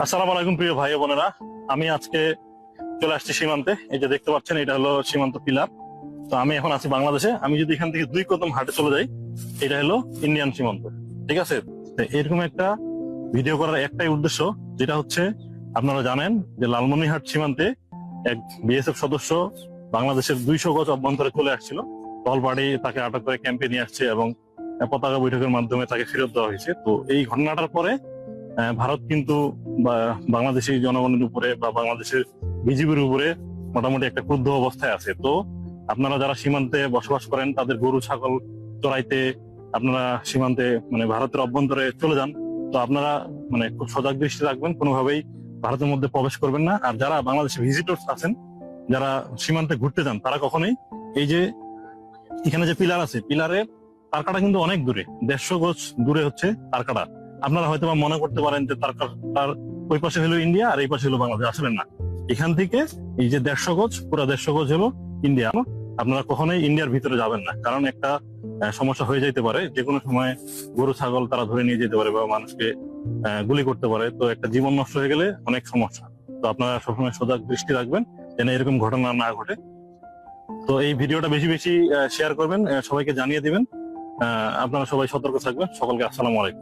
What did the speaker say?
আসসালামু আলাইকুম প্রিয় ভাই ও বোনেরা। আমি আজকে চলে আসছি সীমান্তে। এই যে দেখতে পাচ্ছেন, এটা হলো সীমান্ত পিলার। তো আমি এখন আছি বাংলাদেশে। আমি যদি এখান থেকে 2 কদম হাঁটে চলে যাই, এটা হলো ইন্ডিয়ান সীমান্ত। ঠিক আছে। তো এরকম একটা ভিডিও করার একটাই উদ্দেশ্য, যেটা হচ্ছে আপনারা জানেন যে লালমনিরহাট সীমান্তে এক বিএসএফ সদস্য বাংলাদেশের 200 গজ অভ্যন্তরে চলে আসছিল। টহলপাড়ি তাকে আটক করে ক্যাম্পে নিয়ে আসছে এবং পতাকা বৈঠকের মাধ্যমে তাকে ফেরত দেওয়া হয়েছে। তো এই ঘটনাটার পরে ভারত কিন্তু বাংলাদেশি জনগণের উপরে বা বাংলাদেশের বিজিবির উপরে মোটামুটি একটা ক্রুদ্ধ অবস্থায় আছে। তো আপনারা যারা সীমান্তে বসবাস করেন, তাদের গরু ছাগল চড়াইতে আপনারা সীমান্তে মানে ভারতের অভ্যন্তরে চলে যান। তো আপনারা মানে খুব সজাগ দৃষ্টি রাখবেন, কোনোভাবেই ভারতের মধ্যে প্রবেশ করবেন না। আর যারা বাংলাদেশে ভিজিটর্স আছেন, যারা সীমান্তে ঘুরতে যান, তারা কখনোই এই যে এখানে যে পিলার আছে, পিলারের তারকাটা কিন্তু অনেক দূরে, 150 গজ দূরে হচ্ছে তারকাটা। আপনারা হয়তো বা মনে করতে পারেন যে তার ওই পাশে হলো ইন্ডিয়া আর এই পাশে হলো বাংলাদেশ। আসলে না, এখান থেকে এই যে 150 গজ, পুরো 150 গজ হলো ইন্ডিয়া। আপনারা কখনোই ইন্ডিয়ার ভিতরে যাবেন না, কারণ একটা সমস্যা হয়ে যেতে পারে। যে কোনো সময় গরু ছাগল তারা ধরে নিয়ে যেতে পারে বা মানুষকে গুলি করতে পারে। তো একটা জীবন নষ্ট হয়ে গেলে অনেক সমস্যা। তো আপনারা সবসময় সজাগ দৃষ্টি রাখবেন যেন এরকম ঘটনা না ঘটে। তো এই ভিডিওটা বেশি বেশি শেয়ার করবেন, সবাইকে জানিয়ে দিবেন। আপনারা সবাই সতর্ক থাকবেন। সকলকে আসসালামু আলাইকুম।